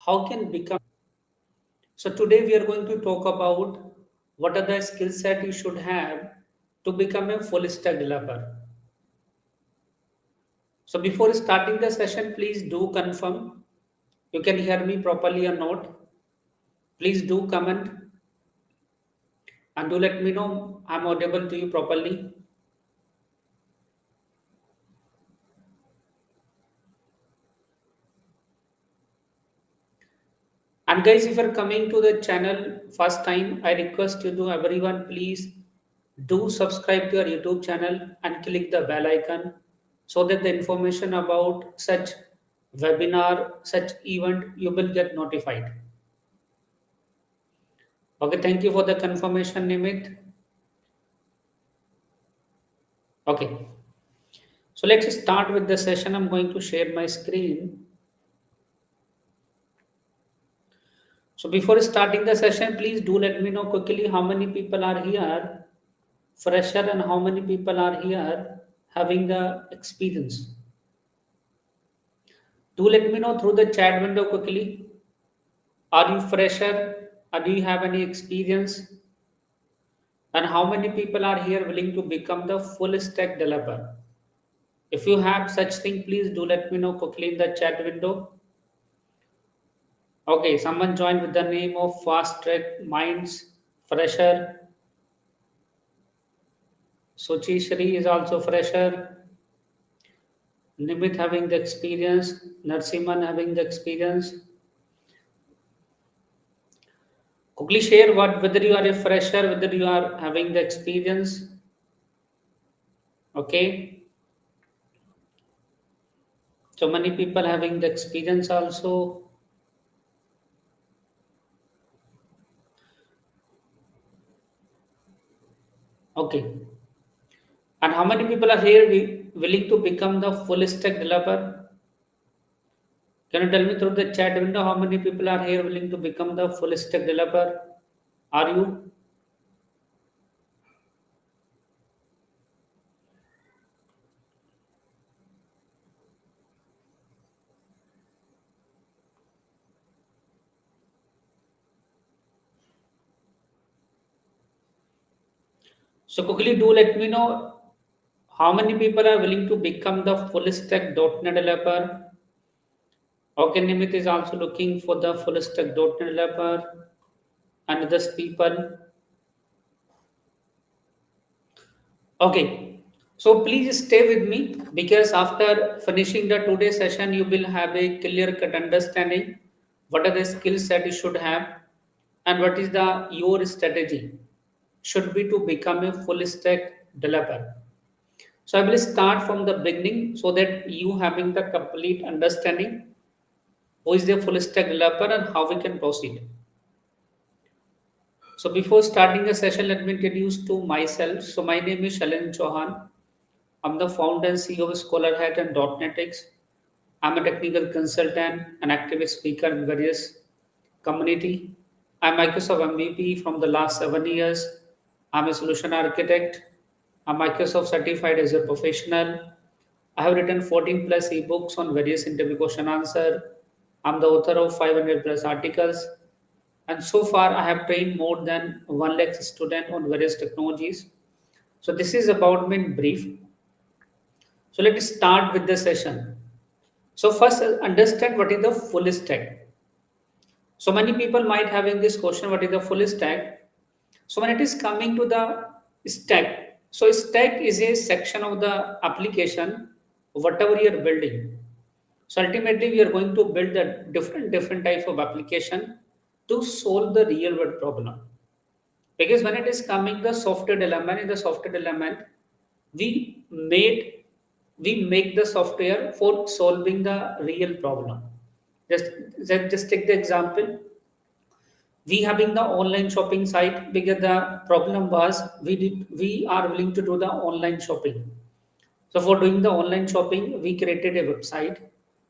how can become. So today we are going to talk about what are the skill set you should have to become a full stack developer. So before starting the session, please do confirm you can hear me properly or not. Please do comment and do let me know I'm audible to you properly. And guys, if you're coming to the channel first time, I request you to everyone please do subscribe to our YouTube channel and click the bell icon so that the information about such webinar, such event, you will get notified. Okay, thank you for the confirmation, Nimit. Okay, so let's start with the session. I'm going to share my screen. So before starting the session, please do let me know quickly how many people are here, fresher, and how many people are here having the experience. Do let me know through the chat window quickly. Are you fresher? Or do you have any experience? And how many people are here willing to become the full stack developer? If you have such thing, please do let me know quickly in the chat window. Okay, someone joined with the name of Fast Track Minds Fresher. Suchi Shri is also fresher. Nimit having the experience. Narsiman having the experience. Quickly share what whether you are a fresher, whether you are having the experience. Okay. So many people having the experience also. Okay. And how many people are here willing to become the full stack developer? Can you tell me through the chat window how many people are here willing to become the full stack developer? Are you? So quickly do let me know how many people are willing to become the full stack .NET developer. Okay, Nimit is also looking for the full stack .NET developer and others people. Okay, so please stay with me because after finishing the today session, you will have a clear cut understanding what are the skill set you should have and what is the your strategy should be to become a full stack developer. So I will start from the beginning so that you having the complete understanding who is the full stack developer and how we can proceed. So before starting the session, let me introduce to myself. So my name is Shaleen Chauhan. I'm the founder and CEO of ScholarHat and .NETix. I'm a technical consultant and active speaker in various community. I'm Microsoft MVP from the last 7 years. I'm a solution architect. I'm Microsoft certified as a professional. I have written 14 plus ebooks on various interview question answer. I'm the author of 500 plus articles. And so far, I have trained more than 1 lakh students on various technologies. So this is about me in brief. So let us start with the session. So first, understand what is the full stack. So many people might having this question, what is the full stack? So when it is coming to the stack, so stack is a section of the application, whatever you are building. So ultimately, we are going to build a different types of application to solve the real world problem. Because when it is coming the software element, in the software element, we made we make the software for solving the real problem. Just just take the example. We having the online shopping site because the problem was we are willing to do the online shopping. So for doing the online shopping, we created a website.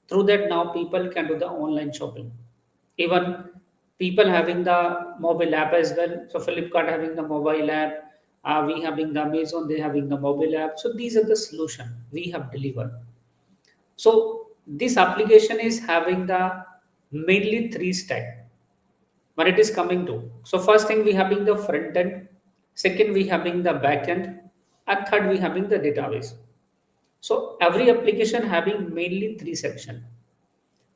Through that, now people can do the online shopping. Even people having the mobile app as well. So Flipkart having the mobile app, we having the Amazon, they having the mobile app. So these are the solution we have delivered. So this application is having the mainly three stack when it is coming to. So first thing we having the front end, second we having the back end, and third we having the database. So every application having mainly three section.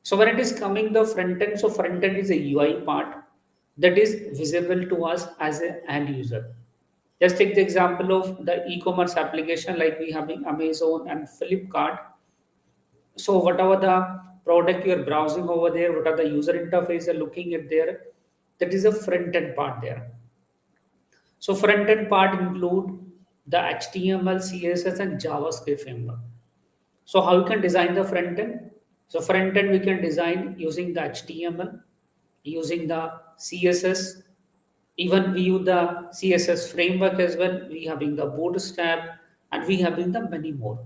So when it is coming the front end, so front end is a UI part that is visible to us as an end user. Just take the example of the e-commerce application like we having Amazon and Flipkart. So whatever the product you're browsing over there, what are the user interface you're looking at there, that is a front end part there. So front end part include the HTML, CSS and JavaScript framework. So how you can design the front end? So front end we can design using the HTML, using the CSS, even we use the CSS framework as well. We having the Bootstrap and we having the many more.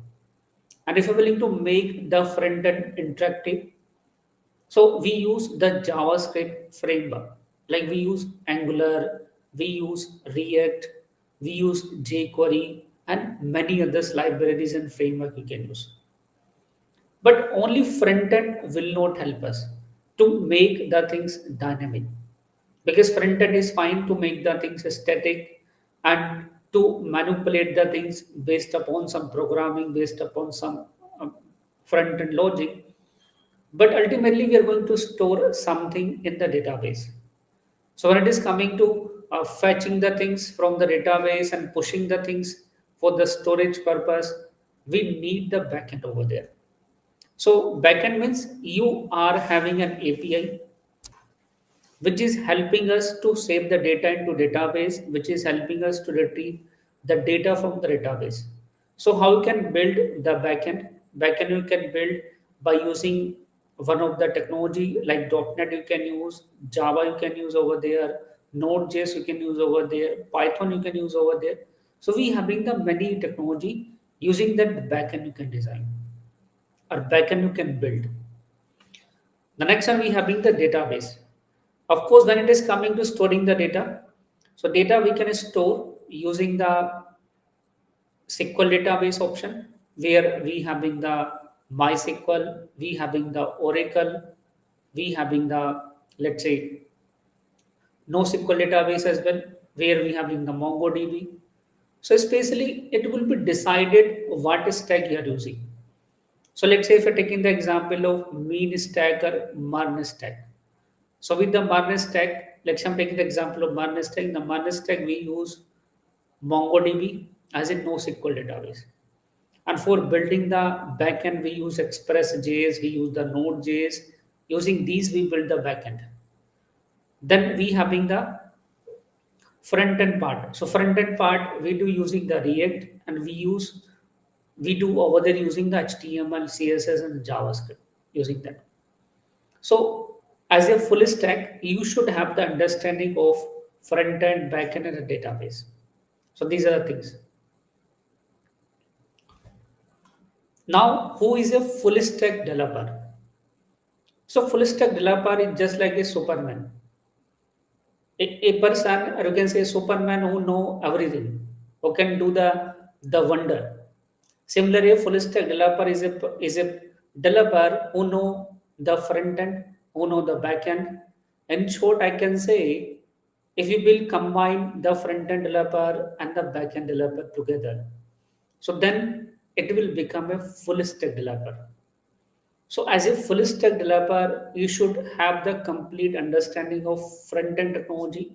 And if you're willing to make the front end interactive, so we use the JavaScript framework. Like we use Angular, we use React, we use jQuery, and many others libraries and framework you can use. But only front end will not help us to make the things dynamic, because front end is fine to make the things static and to manipulate the things based upon some programming, based upon some front end logic. But ultimately, we are going to store something in the database. So when it is coming to fetching the things from the database and pushing the things for the storage purpose, we need the backend over there. So backend means you are having an API which is helping us to save the data into database, which is helping us to retrieve the data from the database. So how you can build the backend? Backend you can build by using one of the technology like .NET you can use, Java you can use over there, Node.js you can use over there, Python you can use over there. So we having the many technology using that backend you can design or backend you can build. The next one we having the database. Of course, when it is coming to storing the data, so data we can store using the SQL database option, where we having the MySQL, we having the Oracle, we having the, let's say, NoSQL database as well, where we having the MongoDB. So especially it will be decided what stack you are using. So let's say if you're taking the example of mean stack or Marne stack. So with the Marne stack, let's say I'm taking the example of Marne stack. In the Marne stack, we use MongoDB as in NoSQL database. And for building the backend, we use Express.js, we use the Node.js. Using these, we build the backend. Then we having the front end part. So front end part, we do using the React, and we do over there using the HTML, CSS, and JavaScript using that. So, as a full stack, you should have the understanding of front end, back end, and a database. So, these are the things. Now, who is a full stack developer? So, full stack developer is just like a Superman. A person, or you can say Superman who know everything, who can do the wonder. Similarly, a full stack developer is a developer who know the front end, who know the back end. In short, I can say if you will combine the front end developer and the back end developer together, so then it will become a full stack developer. So as a full stack developer, you should have the complete understanding of front end technology,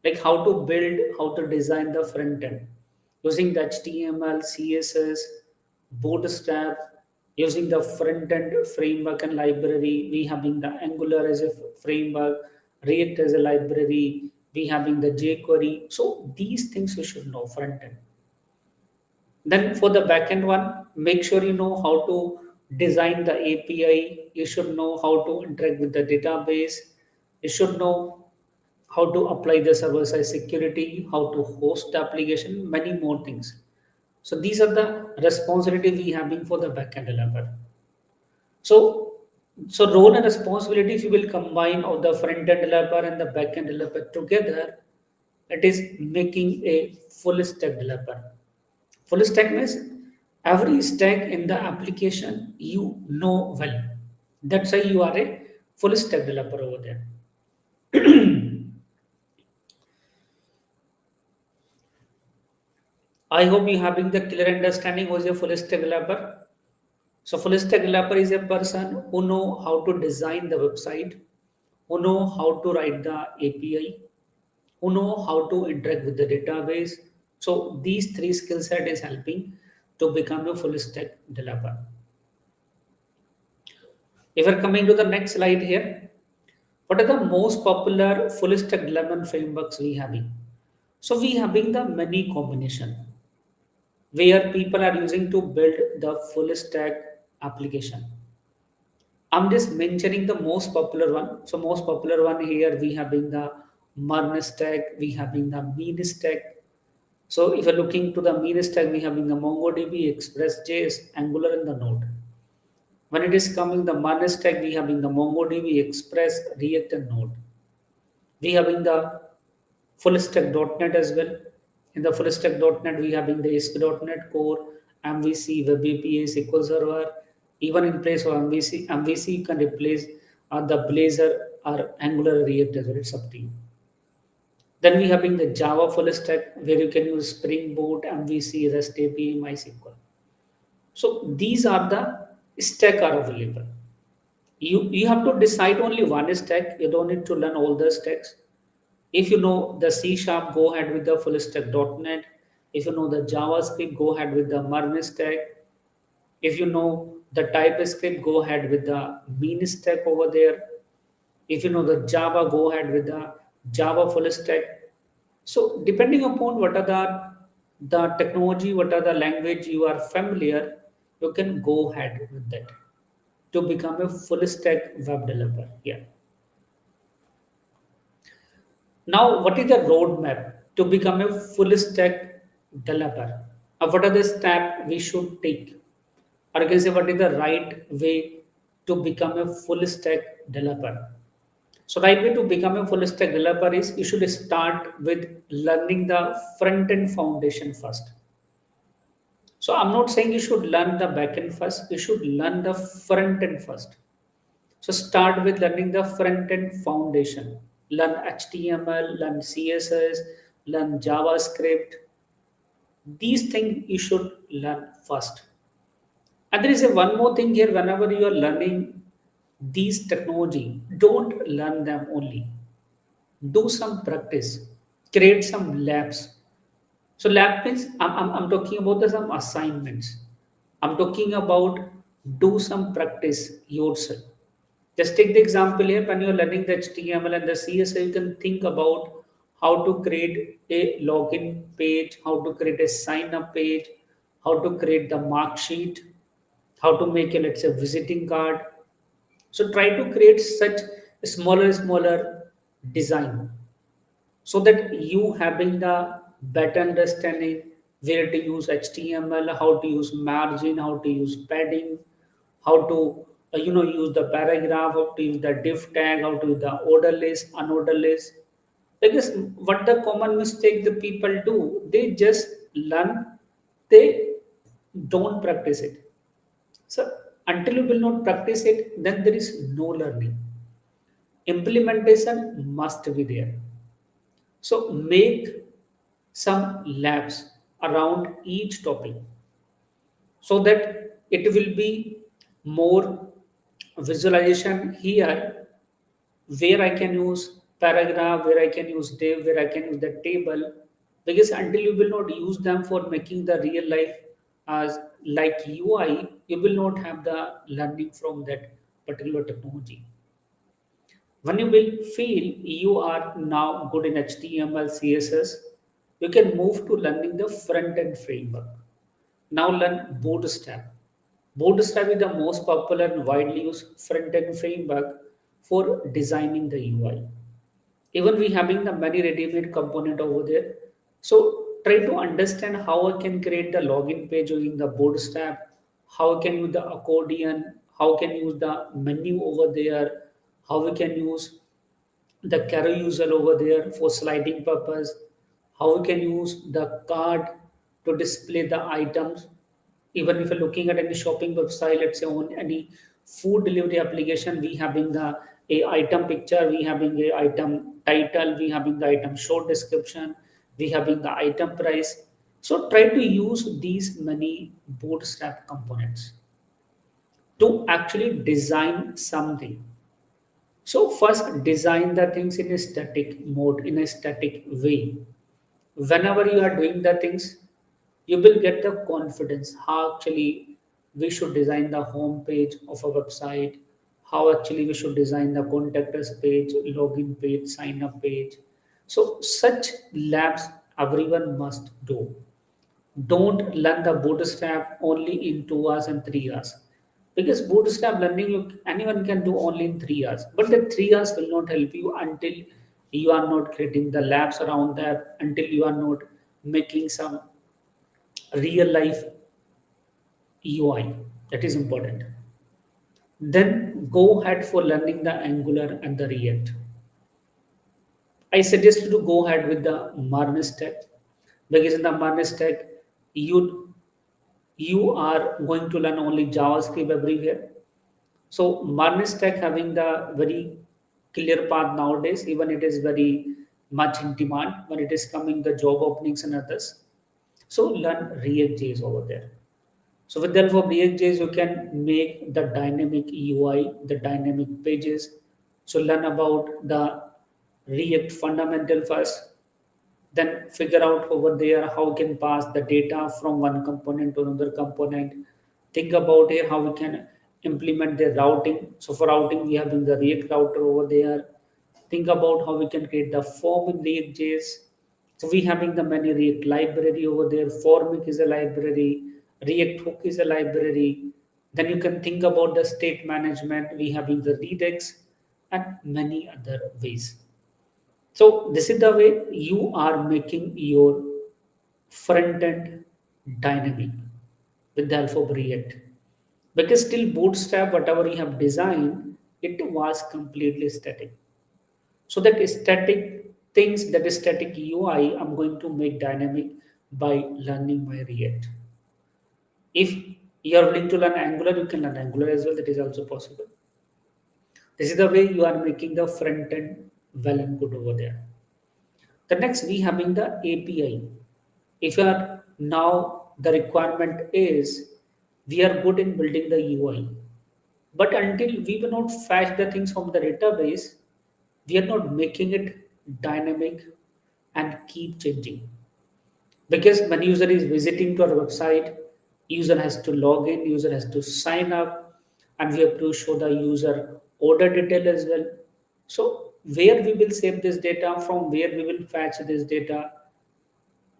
like how to build, how to design the front end using the HTML, CSS, Bootstrap, using the front end framework and library. We having the Angular as a framework, React as a library. We having the jQuery. So these things you should know front end. Then for the backend one, make sure you know how to design the API. You should know how to interact with the database. You should know how to apply the server side security, how to host the application, many more things. So these are the responsibility we having for the backend developer. So so role and responsibility, if you will combine of the front end developer and the backend developer together, it is making a full stack developer. Full stack means every stack in the application you know well. That's why you are a full stack developer over there. I hope you having the clear understanding who is a full stack developer. So full stack developer is a person who know how to design the website, who know how to write the API, who know how to interact with the database. So these three skill set is helping to become a full stack developer. If we're coming to the next slide here, what are the most popular full stack development frameworks we having? So we having the many combination where people are using to build the full stack application. I'm just mentioning the most popular one. So most popular one here we having the Marne stack, we having the Mean stack. So if you're looking to the Mean stack, we having the MongoDB, Express.js, Angular, and the Node. When it is coming the Marne stack, we having the MongoDB, Express, React, and Node. We having the full stack .NET as well. In the full stack .NET, we having the ASP.NET Core, MVC, Web API, SQL Server. Even in place of MVC can replace the Blazor or Angular React as well. It's up to you. Then we having the Java full stack where you can use Spring Boot, MVC, REST API, MySQL. So these are the stack are available. You have to decide only one stack. You don't need to learn all the stacks. If you know the C sharp, go ahead with the full stack .NET. If you know the JavaScript, go ahead with the Marne stack. If you know the TypeScript, go ahead with the Mean stack over there. If you know the Java, go ahead with the Java full stack. So depending upon what are the technology, what are the language you are familiar, you can go ahead with that to become a full stack web developer. Yeah. Now, what is the roadmap to become a full stack developer? What are the steps we should take? Or you can say, what is the right way to become a full stack developer? So, right way to become a full stack developer is you should start with learning the front end foundation first. So, I'm not saying you should learn the back end first. You should learn the front end first. So start with learning the front end foundation. Learn HTML, learn CSS, learn JavaScript. These things you should learn first. And there is a one more thing here. Whenever you are learning these technology, don't learn them only. Do some practice. Create some labs. So lab means I'm talking about some assignments. I'm talking about do some practice yourself. Just take the example here when you're learning the HTML and the CSS, you can think about how to create a login page, how to create a sign up page, how to create the mark sheet, how to make a let's say visiting card. So try to create such smaller design so that you having the better understanding where to use HTML, how to use margin, how to use padding, how to use the paragraph, how to use the div tag, how to use the order list, unorder list. Because what the common mistake the people do, they just learn, they don't practice it. So until you will not practice it, then there is no learning. Implementation must be there. So make some labs around each topic so that it will be more visualization here where I can use paragraph, where I can use div, where I can use the table. Because until you will not use them for making the real life as like UI, you will not have the learning from that particular technology. When you will feel you are now good in HTML, CSS, you can move to learning the front end framework. Now learn Bootstrap. Bootstrap is the most popular and widely used front end framework for designing the UI. Even we having the many ready-made component over there. So try to understand how I can create the login page using the Bootstrap, how I can use the accordion, how can use the menu over there, how we can use the carousel over there for sliding purpose, how we can use the card to display the items. Even if you're looking at any shopping website, let's say on any food delivery application, we having the a item picture, we having a item title, we having the item short description, we having the item price. So try to use these many bootstrap components to actually design something. So first design the things in a static mode, in a static way. Whenever you are doing the things, you will get the confidence how actually we should design the home page of a website, how actually we should design the contact us page, login page, sign up page. So such labs everyone must do. Don't learn the bootstrap only in 2 hours and 3 hours, because bootstrap learning anyone can do only in 3 hours, but the 3 hours will not help you until you are not creating the labs around that, until you are not making some real life UI. That is important. Then go ahead for learning the Angular and the React. I suggest you to go ahead with the Marne stack, because in the Marne stack you you are going to learn only JavaScript everywhere. So Marne stack having the very clear path nowadays, even it is very much in demand when it is coming the job openings and others. So learn React.js over there. So with the help of React.js, you can make the dynamic UI, the dynamic pages. So learn about the React fundamental first, then figure out over there how we can pass the data from one component to another component. Think about here how we can implement the routing. So for routing, we have in the React router over there. Think about how we can create the form in React.js. So we having the many React library over there. Formic is a library. React hook is a library. Then you can think about the state management. We having the Redux and many other ways. So this is the way you are making your front end dynamic with the help of React. Because still Bootstrap, whatever you have designed, it was completely static. So that static things, that static UI, I'm going to make dynamic by learning my React. If you are willing to learn Angular, you can learn Angular as well. That is also possible. This is the way you are making the front end well and good over there. The next we having the API. If you are now the requirement is we are good in building the UI, but until we will not fetch the things from the database, we are not making it dynamic and keep changing. Because when user is visiting to our website, user has to log in, user has to sign up, and we have to show the user order detail as well. So where we will save this data, from where we will fetch this data.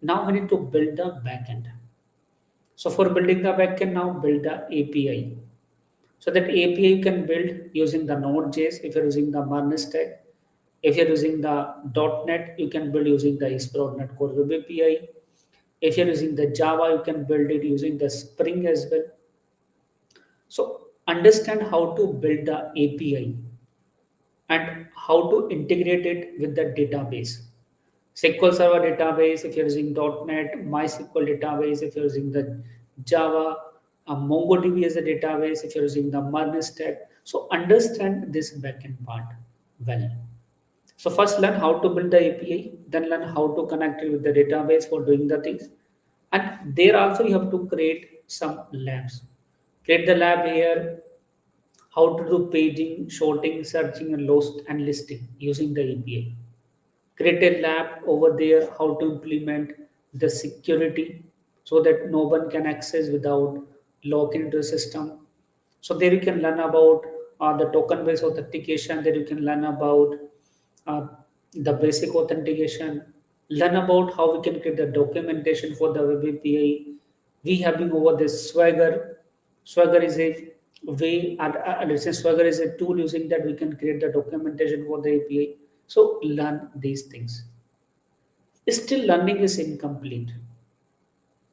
Now we need to build the backend. So for building the backend, now build the API. So that API you can build using the Node.js if you're using the Marne stack. If you're using the .NET, you can build using the Sprout.NET Core Web API. If you're using the Java, you can build it using the Spring as well. So understand how to build the API and how to integrate it with the database. SQL Server database if you're using .NET, MySQL database if you're using the Java, MongoDB as a database if you're using the Marne stack. So understand this backend part well. So first learn how to build the API, then learn how to connect it with the database for doing the things. And there also you have to create some labs. Create the lab here, how to do paging, sorting, searching, and lost and listing using the API. Create a lab over there how to implement the security so that no one can access without login into the system. So there you can learn about the token based authentication. There you can learn about uh, the basic authentication. Learn about how we can create the documentation for the web API. We having over this Swagger. Swagger is a way, let's say Swagger is a tool using that we can create the documentation for the API. So learn these things. Still learning is incomplete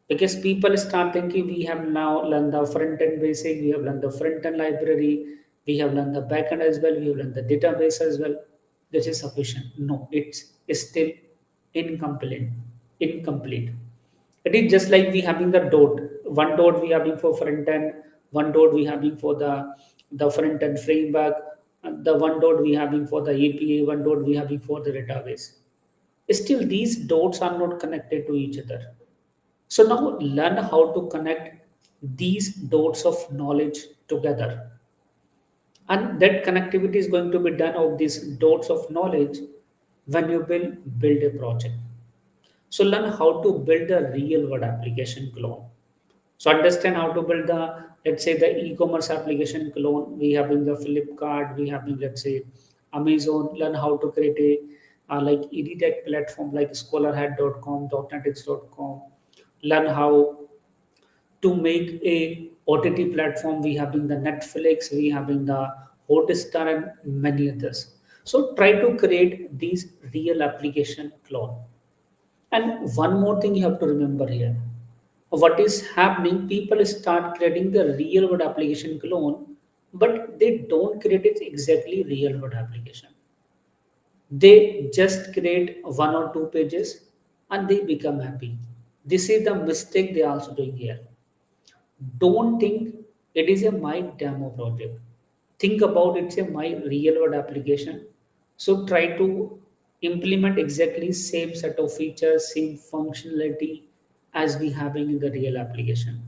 because people start thinking we have now learned the front end basic, we have learned the front end library, we have learned the back end as well, we have learned the database as well. This is sufficient. No, it's still incomplete. Incomplete. It is just like we having the dot. One dot we having for front end, one dot we having for the front end framework. the one dot we having for the API, one dot we having for the database. Still, these dots are not connected to each other. So now learn how to connect these dots of knowledge together. And that connectivity is going to be done of these dots of knowledge when you will build a project. So learn how to build a real world application clone. So understand how to build the, let's say, the e-commerce application clone. We have in the Flipkart, we have in, let's say, Amazon. Learn how to create a like edtech platform like scholarhead.com, .netix.com. Learn how to make a OTT platform. We have in the Netflix, we have in the Hotstar and many others. So try to create these real application clone. And one more thing you have to remember here. What is happening, people start creating the real world application clone, but they don't create it exactly real world application. They just create one or two pages and they become happy. This is the mistake they are also doing here. Don't think it is a my demo project. Think about it's a my real world application. So try to implement exactly same set of features, same functionality as we having in the real application.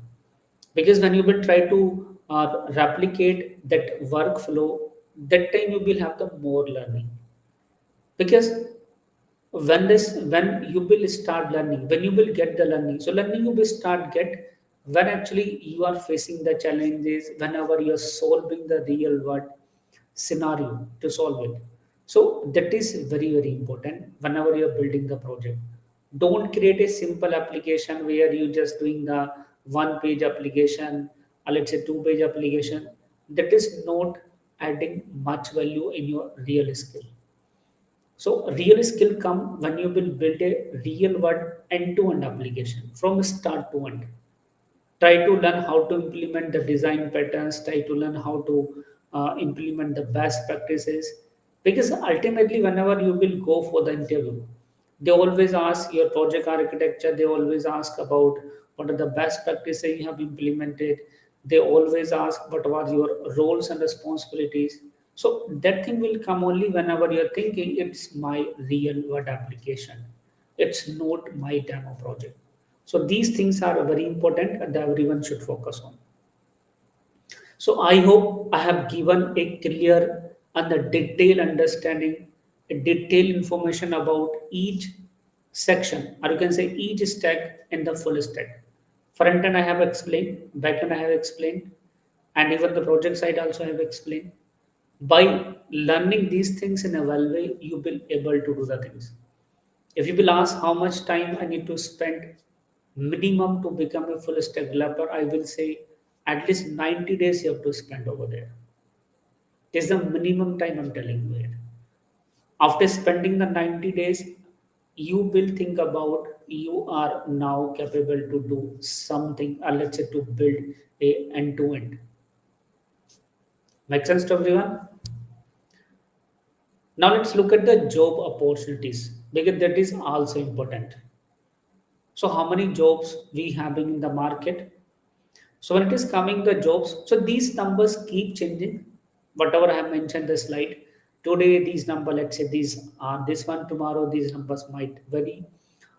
Because when you will try to replicate that workflow, that time you will have the more learning. Because when you will start learning, when you will get the learning, so learning you will start get when actually you are facing the challenges, whenever you are solving the real world scenario to solve it. So that is very very important whenever you are building the project. Don't create a simple application where you just doing the one page application, or let's say two page application. That is not adding much value in your real skill. So real skill come when you will build a real world end-to-end application from start to end. Try to learn how to implement the design patterns. Try to learn how to implement the best practices. Because ultimately, whenever you will go for the interview, they always ask your project architecture. They always ask about what are the best practices you have implemented. They always ask what are your roles and responsibilities. So that thing will come only whenever you're thinking it's my real world application. It's not my demo project. So these things are very important and everyone should focus on. So I hope I have given a clear and the detailed understanding, a detailed information about each section, or you can say each stack in the full stack. Front end I have explained, back end I have explained, and even the project side also I have explained. By learning these things in a well way, you will able to do the things. If you will ask how much time I need to spend minimum to become a full stack developer, I will say at least 90 days you have to spend over there. This is the minimum time I'm telling you here. After spending the 90 days, you will think about you are now capable to do something, or let's say to build a end to end. Make sense to everyone? Now let's look at the job opportunities because that is also important. So how many jobs we having in the market? So when it is coming the jobs, so these numbers keep changing. Whatever I have mentioned the slide today, these number, let's say these are this one tomorrow, these numbers might vary.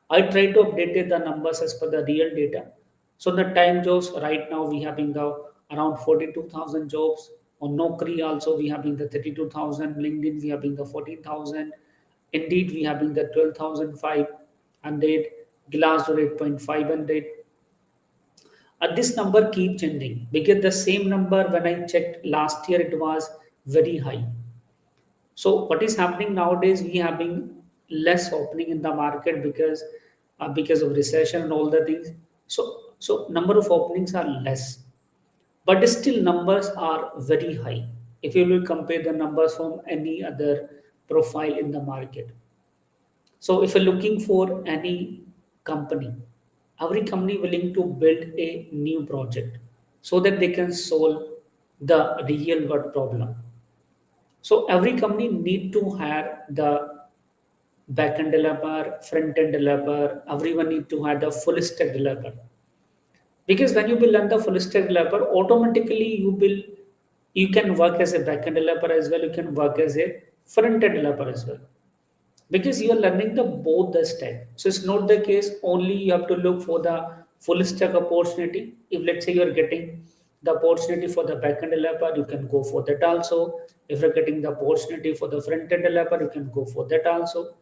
I try to update the numbers as per the real data. So the time jobs right now we having the around 42,000 jobs. On Naukri also we having the 32,000. LinkedIn we having the 14,000. Indeed we having the 12,500. Glassdoor 8,500. This number keep changing because the same number when I checked last year it was very high. So what is happening nowadays? We having less opening in the market because of recession and all the things. So number of openings are less, but still numbers are very high. If you will compare the numbers from any other profile in the market. So if you're looking for any company, every company willing to build a new project so that they can solve the real world problem. So every company need to hire the back-end developer, front-end developer, everyone need to hire the full stack developer. Because when you will learn the full stack developer, automatically you will You can work as a backend developer as well. You can work as a front end developer as well, because you are learning the both the stack. So it's not the case only you have to look for the full stack opportunity. If let's say you are getting the opportunity for the backend developer, you can go for that also. If you're getting the opportunity for the front end developer, you can go for that also.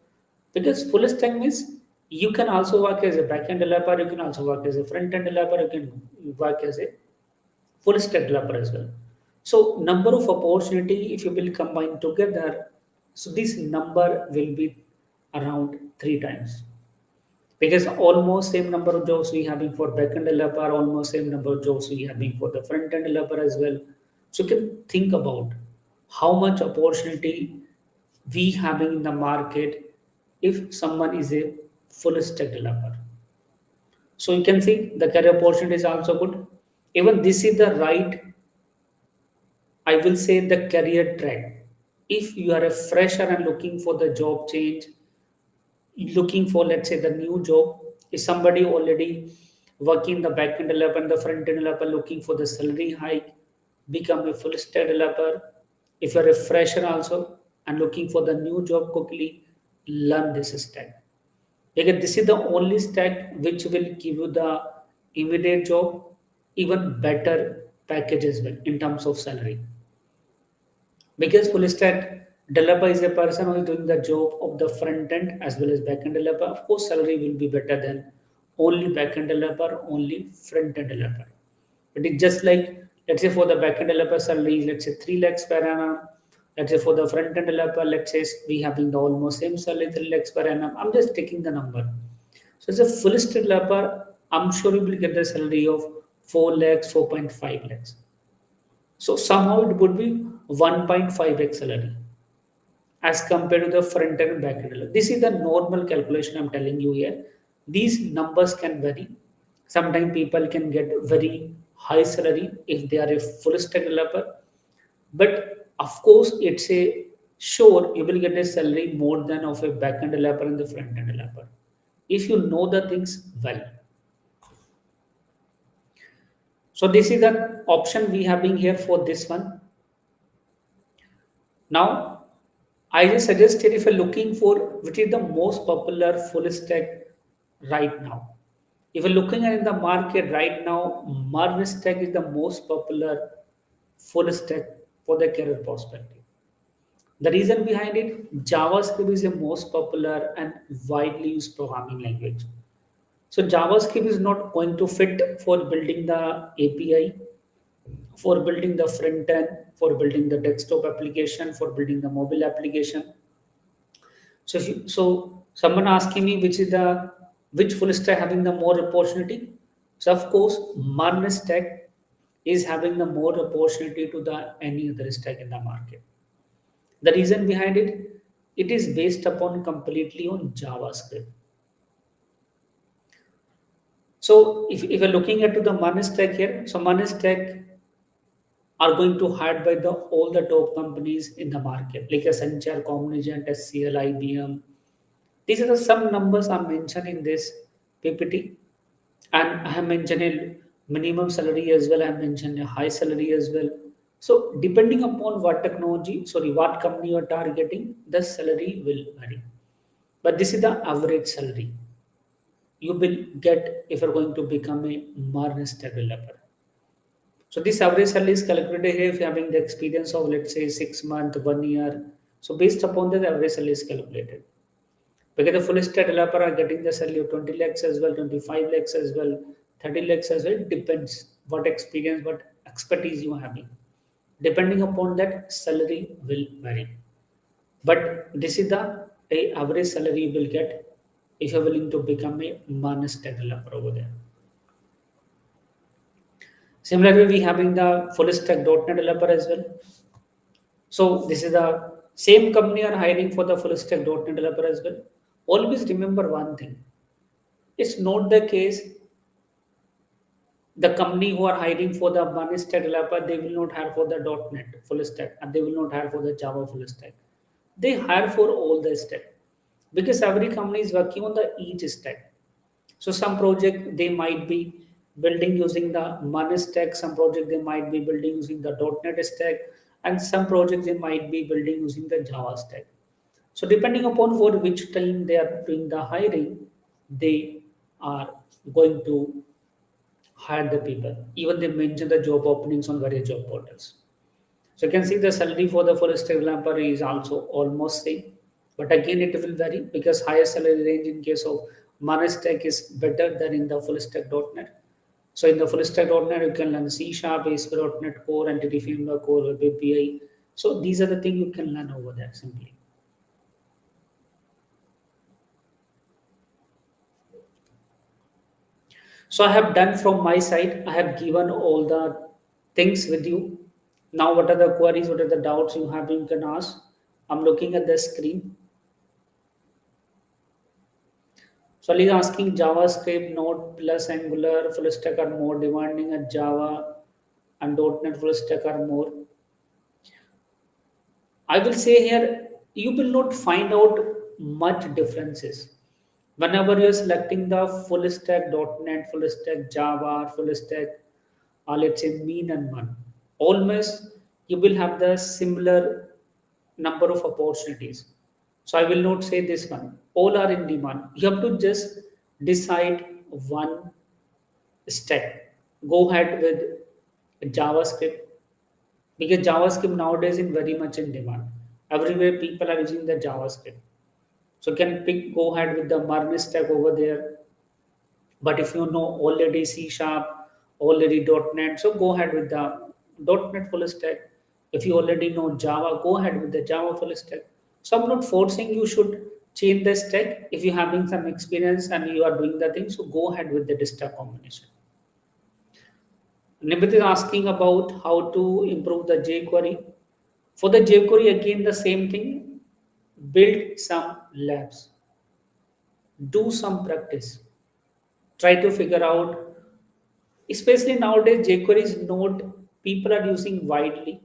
Because full stack means you can also work as a backend developer, you can also work as a front end developer, you can work as a full stack developer as well. So number of opportunity, if you will combine together, so this number will be around three times, because almost same number of jobs we having for backend developer, almost same number of jobs we having for the front end developer as well. So you can think about how much opportunity we having in the market if someone is a full stack developer. So you can see the career opportunity is also good. Even this is the right, I will say, the career track. If you are a fresher and looking for the job change, looking for let's say the new job, is somebody already working the backend developer and the front end developer looking for the salary hike, become a full stack developer. If you are a fresher also and looking for the new job quickly, learn this stack, because this is the only stack which will give you the immediate job, even better package as well in terms of salary. Because full stack developer is a person who is doing the job of the front end as well as back end developer. Of course, salary will be better than only back end developer, only front end developer. But it's just like, let's say for the back end developer salary, is, let's say 3 lakhs per annum. Let's say for the front end developer, let's say we having the almost same salary, 3 lakhs per annum. I'm just taking the number. So as a full stack developer, I'm sure you will get the salary of 4 lakhs, 4.5 lakhs. So somehow it would be 1.5x salary as compared to the front end and back end. This is the normal calculation I'm telling you here. These numbers can vary. Sometimes people can get very high salary if they are a full stack developer. But of course, it's a sure you will get a salary more than of a back end developer and the front end developer, if you know the things well. So this is the option we having here for this one. Now, I just suggested if you're looking for which is the most popular full stack right now. If you're looking at the market right now, Marvel Stack is the most popular full stack for the career perspective. The reason behind it, JavaScript is the most popular and widely used programming language. So JavaScript is not going to fit for building the API, for building the front end, for building the desktop application, for building the mobile application. So someone asking me which is the which full stack having the more opportunity. So of course, Marne stack is having the more opportunity to the any other stack in the market. The reason behind it, it is based upon completely on JavaScript. So if you're looking at to the Marne stack here, so Marne stack are going to hired by the all the top companies in the market, like Accenture, Cognizant, SCL, IBM. These are the some numbers are mentioned in this PPT, and I have mentioned a minimum salary as well. I have mentioned a high salary as well. So depending upon what technology, sorry, what company you are targeting, the salary will vary. But this is the average salary you will get if you're going to become a Marnes developer. So this average salary is calculated here if you're having the experience of let's say 6 months, 1 year. So based upon that, the average salary is calculated. Because the full stack developer are getting the salary of 20 lakhs as well, 25 lakhs as well, 30 lakhs as well. It depends what experience, what expertise you are having. Depending upon that, salary will vary. But this is the average salary you will get if you're willing to become a Manas stack developer over there. Similarly, we having the full stack .NET developer as well. So this is the same company are hiring for the full stack .NET developer as well. Always remember one thing. It's not the case the company who are hiring for the one stack developer, they will not hire for the .NET full stack and they will not hire for the Java full stack. They hire for all the stack because every company is working on the each stack. So some project they might be building using the Money stack. Some project they might be building using the .NET stack, and some projects they might be building using the Java stack. So depending upon for which team they are doing the hiring, they are going to hire the people. Even they mention the job openings on various job portals. So you can see the salary for the full stack developer is also almost same. But again, it will vary because higher salary range in case of Money stack is better than in the full stack .NET. So in the full stack .NET, you can learn C Sharp, ASP.NET Core, Entity Framework Core, Web API. So these are the things you can learn over there simply. So I have done from my side. I have given all the things with you. Now, what are the queries? What are the doubts you have? You can ask. I'm looking at the screen. So Ali is asking JavaScript, Node plus Angular, full stack are more demanding at Java and .NET full stack are more. I will say here, you will not find out much differences. Whenever you're selecting the full stack .NET, full stack Java, full stack, let's say mean and one, almost you will have the similar number of opportunities. So I will not say this one. All are in demand. You have to just decide one step. Go ahead with JavaScript because JavaScript nowadays is very much in demand. Everywhere people are using the JavaScript. So can pick go ahead with the Marne stack over there. But if you know already C Sharp, already .NET, so go ahead with the .NET full stack. If you already know Java, go ahead with the Java full stack. So I'm not forcing you should change the stack. If you're having some experience and you are doing the thing, so go ahead with the stack combination. Nibit is asking about how to improve the jQuery. For the jQuery, again the same thing. Build some labs. Do some practice. Try to figure out, especially nowadays, jQuery is not people are using widely.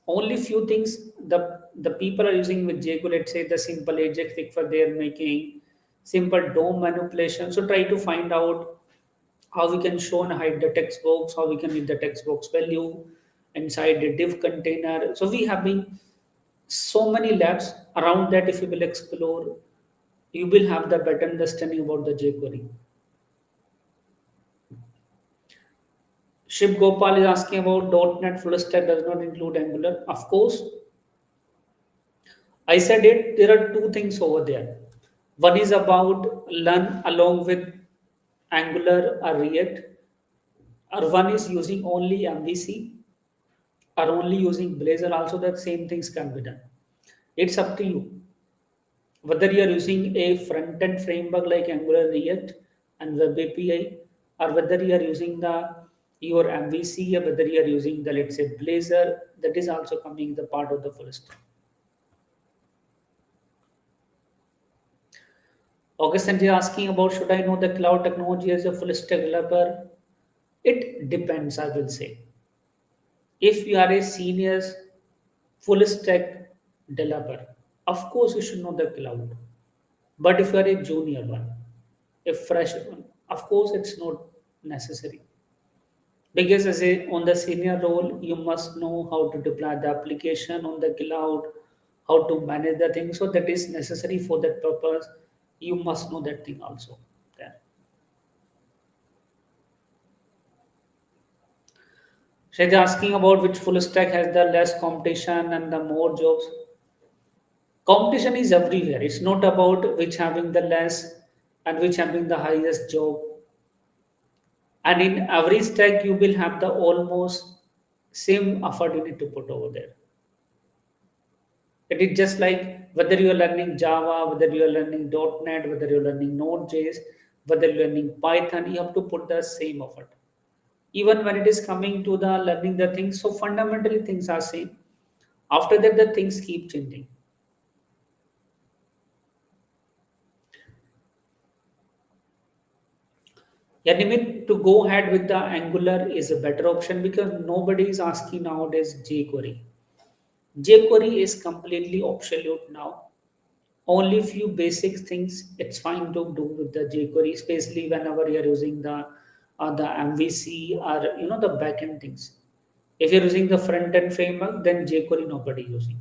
Only few things the people are using with jQuery. Let's say the simple Ajax for their making, simple DOM manipulation. So try to find out how we can show and hide the text box, how we can read the text box value inside the div container. So we have been so many labs around that. If you will explore, you will have the better understanding about the jQuery. Shiv Gopal is asking about .NET full stack does not include Angular. Of course, I said it. There are two things over there. One is about learn along with Angular or React, or one is using only MVC or only using Blazor. Also, that same things can be done. It's up to you whether you are using a front end framework like Angular, React, and Web API, or whether you are using the your MVC, or whether you are using the let's say Blazor. That is also coming the part of the full stack. August is asking about should I know the cloud technology as a full stack developer? It depends, I will say. If you are a senior full stack developer, of course you should know the cloud. But if you are a junior one, a fresh one, of course it's not necessary. Because as a on the senior role, you must know how to deploy the application on the cloud, how to manage the thing. So that is necessary for that purpose. You must know that thing also. There. She's asking about which full stack has the less competition and the more jobs. Competition is everywhere. It's not about which having the less and which having the highest job. And in every stack, you will have the almost same effort you need to put over there. It is just like whether you are learning Java, whether you are learning .NET, whether you are learning Node.js, whether you are learning Python, you have to put the same effort. Even when it is coming to the learning the things, so fundamentally things are same. After that, the things keep changing. Yeah, Nimit, to go ahead with the Angular is a better option because nobody is asking nowadays jQuery. jQuery is completely obsolete now. Only few basic things it's fine to do with the jQuery, especially whenever you're using the or the MVC or the backend things. If you're using the front end framework, then jQuery nobody using.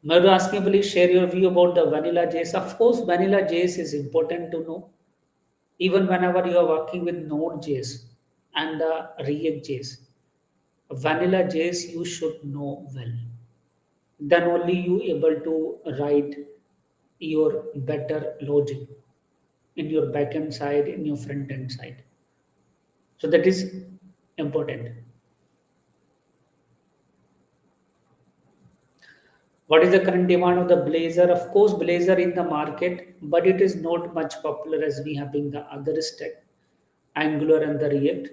Now asking, please share your view about the vanilla JS. Of course, vanilla JS is important to know. Even whenever you are working with Node.js and the React.js, vanilla JS you should know well. Then only you able to write your better logic in your backend side, in your front end side. So that is important. What is the current demand of the Blazor? Of course, Blazor in the market, but it is not much popular as we having the other stack, Angular and the React.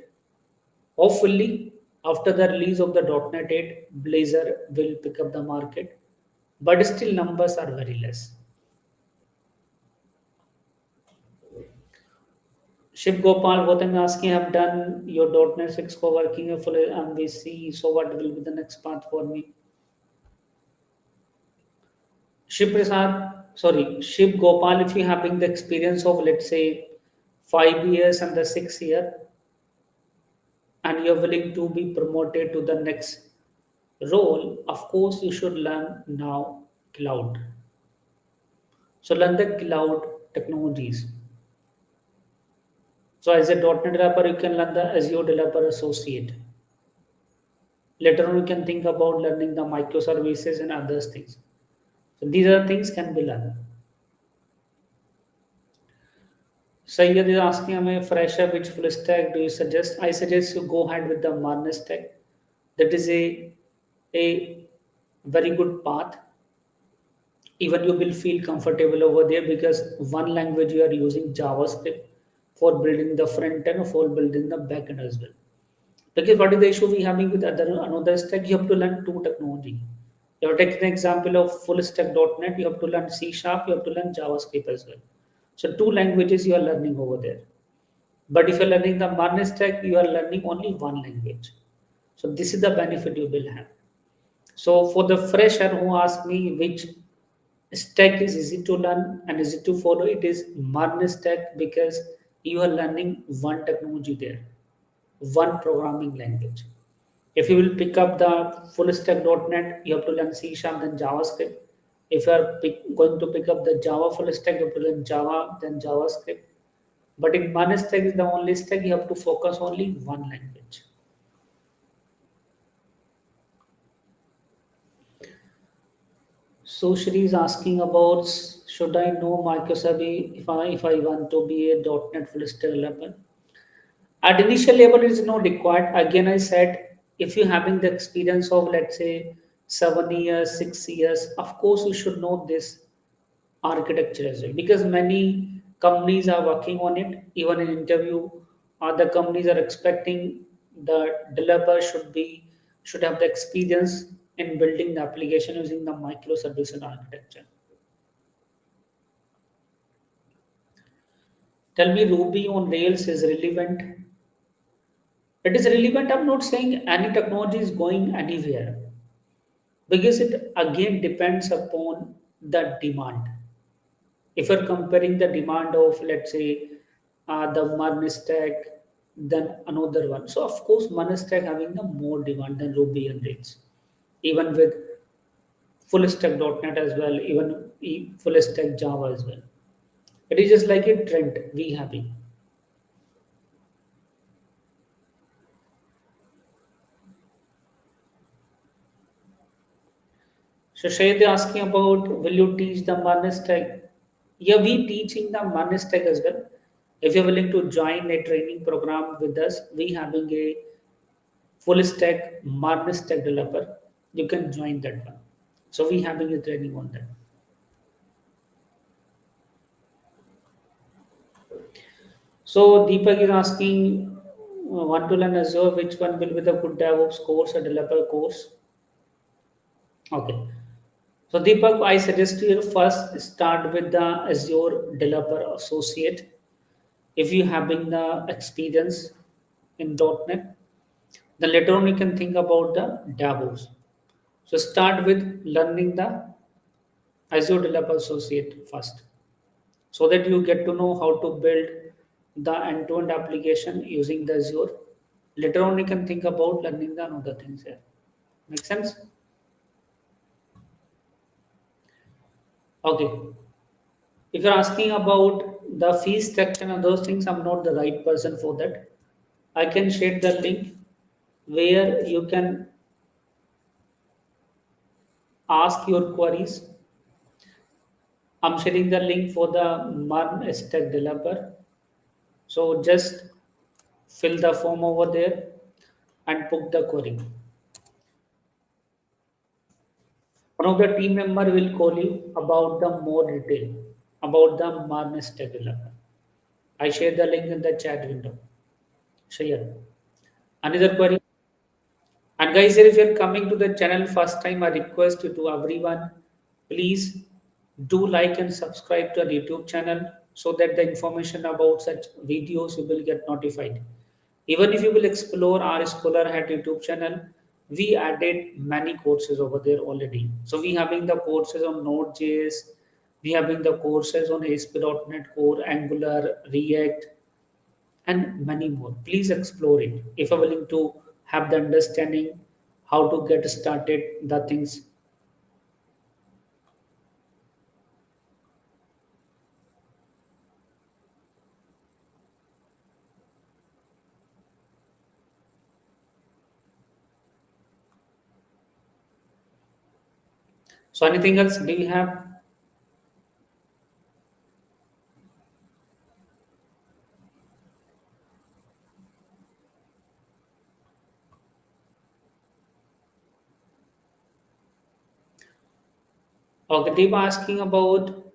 Hopefully, after the release of the .NET 8, Blazor will pick up the market, but still numbers are very less. Shiv Gopal, what I'm asking, I've done your .NET 6 for working full MVC, so what will be the next path for me? Shiv Prasad, sorry, Shiv Gopal, if you having the experience of let's say 5 years and the 6 year, and you're willing to be promoted to the next role, of course you should learn now cloud. So learn the cloud technologies. So as a .NET developer, you can learn the Azure Developer Associate. Later on, you can think about learning the microservices and other things. So these are things can be learned. Sayyid is asking, I'm a fresher, which full stack do you suggest? I suggest you go ahead with the Marne stack. That is a very good path. Even you will feel comfortable over there because one language you are using JavaScript for building the front end, for building the back end as well. Because what is the issue we having with other another stack? You have to learn two technology. You have taken an example of full stack.NET, you have to learn C sharp, you have to learn JavaScript as well. So two languages you are learning over there. But if you're learning the Marne stack, you are learning only one language. So this is the benefit you will have. So for the fresher who ask me which stack is easy to learn and easy to follow, it is Marne stack because you are learning one technology there, one programming language. If you will pick up the full stack.NET, you have to learn C sharp, then JavaScript. If you are going to pick up the Java full stack, you have to learn Java, then JavaScript. But in one stack is the only stack, you have to focus only one language. So Shri is asking about should I know microservice if I want to be a .NET full stack developer? At initial level, it is not required. Again, I said if you're having the experience of let's say 7 years, 6 years, of course you should know this architecture as well because many companies are working on it. Even in interview, other companies are expecting the developer should have the experience in building the application using the microservices architecture. Tell me, Ruby on Rails is relevant. It is relevant. I'm not saying any technology is going anywhere because it again depends upon the demand. If you're comparing the demand of, let's say, the Marne stack, then another one. So, of course, Marne stack having the more demand than Ruby and Rails, even with full stack.NET as well, even full stack Java as well. It is just like a trend we having. So Shahid asking about will you teach the Marne stack? Yeah, we teaching the Marne stack as well. If you're willing to join a training program with us, we having a full stack Marne stack developer. You can join that one. So we having a training on that. So Deepak is asking want to learn Azure, which one will be the good DevOps course or developer course? Okay. So Deepak, I suggest you first start with the Azure Developer Associate. If you having the experience in .NET, then later on you can think about the DevOps. So start with learning the Azure Developer Associate first, so that you get to know how to build the end-to-end application using the Azure. Later on, you can think about learning the other things here. Make sense? Okay. If you're asking about the fee structure and those things, I'm not the right person for that. I can share the link where you can ask your queries. I'm sharing the link for the MERN stack developer. So just fill the form over there and book the query. One of the team member will call you about the more detail about the MERN stack developer. I share the link in the chat window. Share. Another query. And guys, if you're coming to the channel first time, I request you to everyone, please do like and subscribe to our YouTube channel so that the information about such videos you will get notified. Even if you will explore our Scholar Hat YouTube channel, we added many courses over there already. So we having the courses on Node.js, we having the courses on ASP.NET Core, Angular, React, and many more. Please explore it if you're willing to have the understanding how to get started the things. So anything else do you have? Okay, they were asking about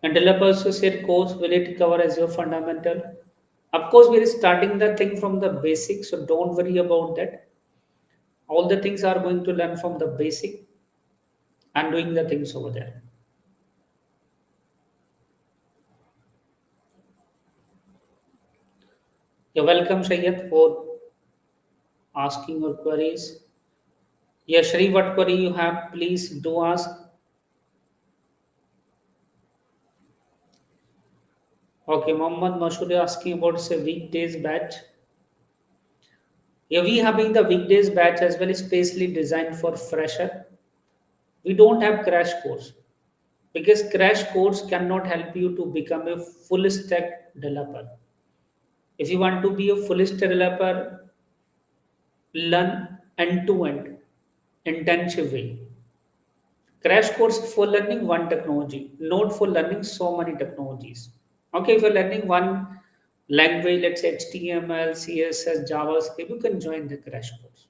a developer associate course. Will it cover as your fundamental? Of course, we are starting the thing from the basic, so don't worry about that. All the things are going to learn from the basic and doing the things over there. You're welcome, Shayyad, for asking your queries. Yeah, Shri, what query you have, please do ask. Okay, Mohammed Mashuri asking about say weekdays batch. Yeah, we having the weekdays batch as well, especially designed for fresher. We don't have crash course because crash course cannot help you to become a full stack developer. If you want to be a full stack developer, learn end to end intensive way. Crash course for learning one technology, not for learning so many technologies. Okay, if you're learning one language, let's say HTML, CSS, JavaScript, you can join the crash course.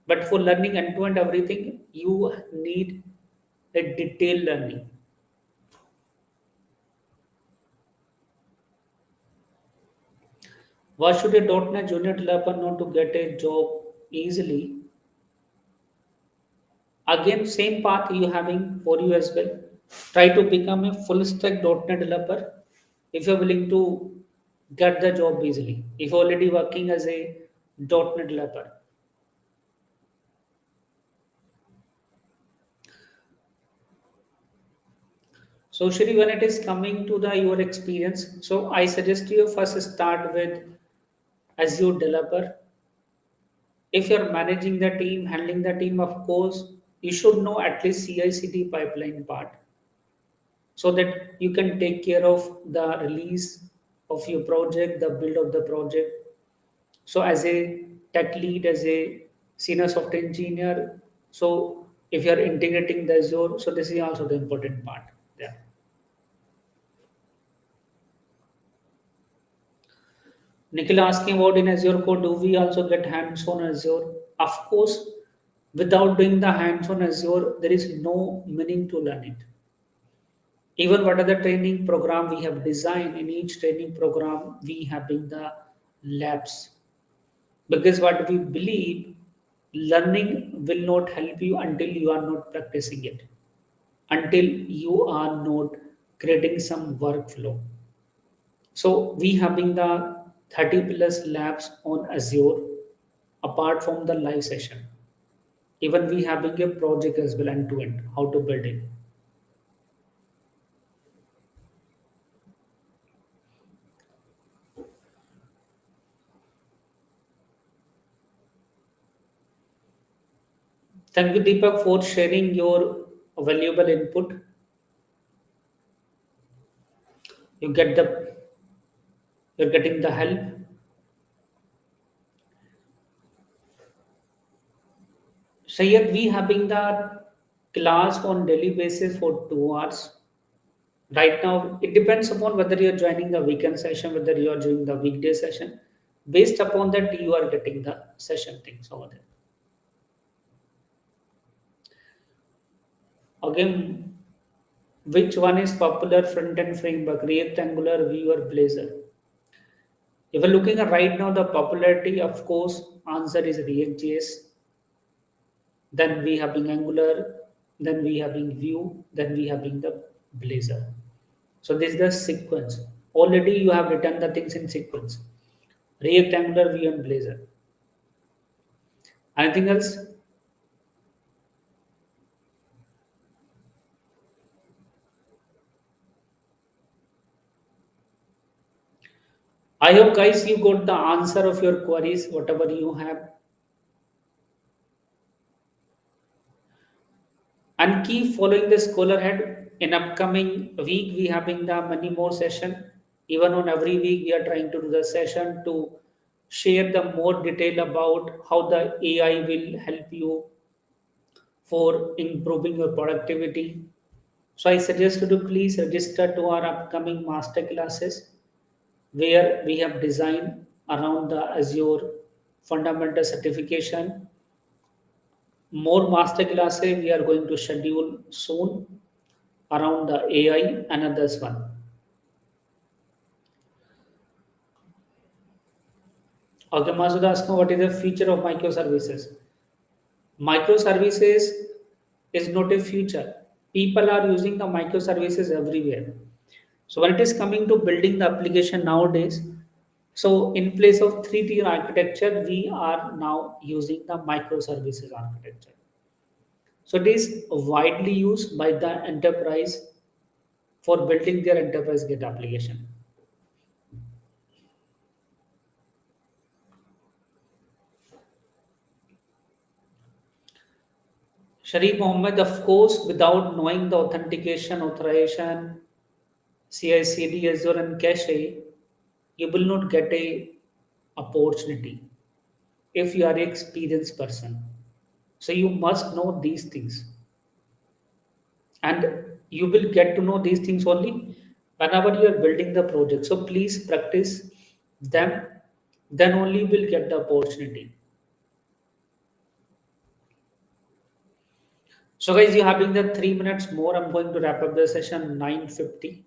But for learning end to end everything, you need a detailed learning. What should a .NET Junior developer know to get a job easily? Again, same path you having for you as well. Try to become a full stack .NET developer if you're willing to get the job easily. If you're already working as a .NET developer. So Shri, when it is coming to the your experience, so I suggest you first start with Azure developer. If you're managing the team, handling the team, of course, you should know at least CI/CD pipeline part so that you can take care of the release of your project, the build of the project. So as a tech lead, as a senior software engineer, so if you're integrating the Azure, so this is also the important part. Yeah. Nikhil asking about in Azure code, do we also get hands-on Azure? Of course, without doing the hands-on Azure, there is no meaning to learn it. Even what are the training program we have designed, in each training program we have in the labs. Because what we believe, learning will not help you until you are not practicing it, until you are not creating some workflow. So we having the 30 plus labs on Azure apart from the live session. Even we having a project as well end to end, how to build it. Thank you, Deepak, for sharing your valuable input. You get the you're getting the help. Sayed, we having the class on daily basis for 2 hours. Right now, it depends upon whether you're joining the weekend session, whether you are doing the weekday session. Based upon that, you are getting the session things over there. Again, which one is popular front end framework, React, Angular, Vue, or Blazor? If you're looking at right now, the popularity, of course, answer is React.js. Then we having Angular, then we having Vue, then we having the Blazor. So this is the sequence. Already you have written the things in sequence. React, Angular, Vue, and Blazor. Anything else? I hope guys you got the answer of your queries, whatever you have. And keep following the scholar head. In upcoming week, we having the many more session. Even on every week, we are trying to do the session to share the more detail about how the AI will help you for improving your productivity. So I suggest you to please register to our upcoming master classes where we have designed around the Azure fundamental certification. More master classes we are going to schedule soon around the AI and others one. Okay, Masud asking what is the future of microservices? Microservices is not a future. People are using the microservices everywhere. So when it is coming to building the application nowadays, so in place of three-tier architecture, we are now using the microservices architecture. So it is widely used by the enterprise for building their enterprise grade application. Sharif Mohammed, of course, without knowing the authentication, authorization, CI/CD, Azure, and cache, you will not get a opportunity if you are an experienced person. So you must know these things, and you will get to know these things only whenever you are building the project. So please practice them. Then only you will get the opportunity. So guys, you having the 3 minutes more. I'm going to wrap up the session 9:50.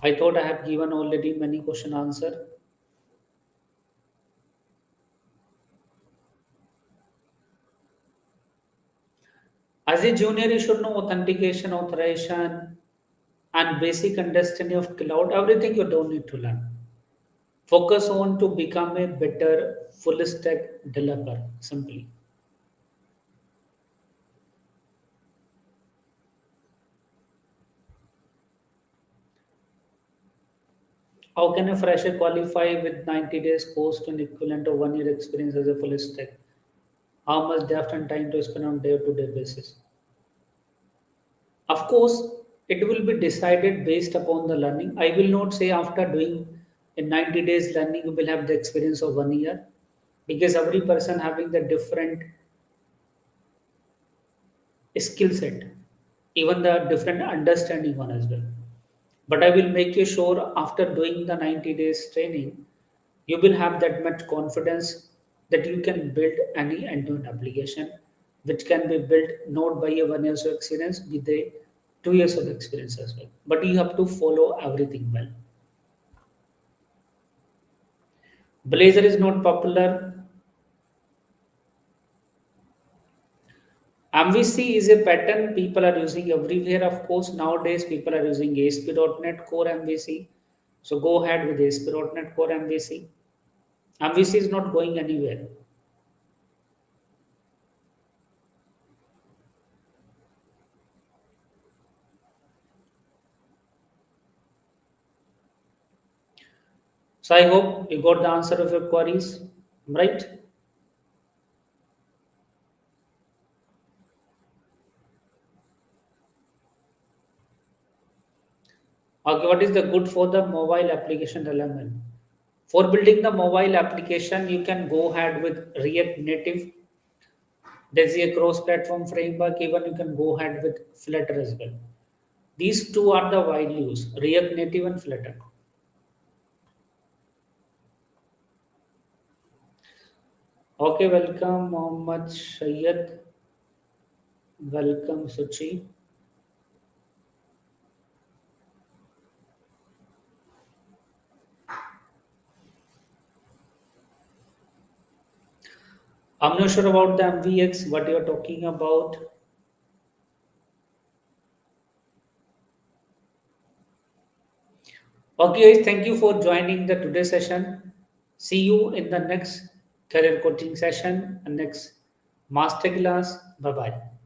I thought I have given already many question answer. As a junior, you should know authentication, authorization, and basic understanding of cloud. Everything you don't need to learn. Focus on to become a better full stack developer. Simply. How can a fresher qualify with 90 days course and equivalent of 1 year experience as a full stack? How much depth and time to spend on day-to-day basis? Of course, it will be decided based upon the learning. I will not say after doing in 90 days learning you will have the experience of 1 year, because every person having the different skill set, even the different understanding one as well. But I will make you sure after doing the 90 days training, you will have that much confidence that you can build any end-to-end application, which can be built not by a 1 year of experience, with a 2 years of experience as well. But you have to follow everything well. Blazor is not popular. MVC is a pattern people are using everywhere. Of course, nowadays people are using ASP.NET Core MVC. So go ahead with ASP.NET Core MVC. MVC is not going anywhere. So I hope you got the answer of your queries, right? Okay, what is the good for the mobile application element? For building the mobile application, you can go ahead with React Native. There's a cross-platform framework. Even you can go ahead with Flutter as well. These two are the wide use, React Native and Flutter. Okay, welcome Mohammed Shayyad. Welcome Suchi. I'm not sure about the MVX, what you're talking about. Okay, guys, thank you for joining the today session. See you in the next career coaching session and next master class. Bye bye.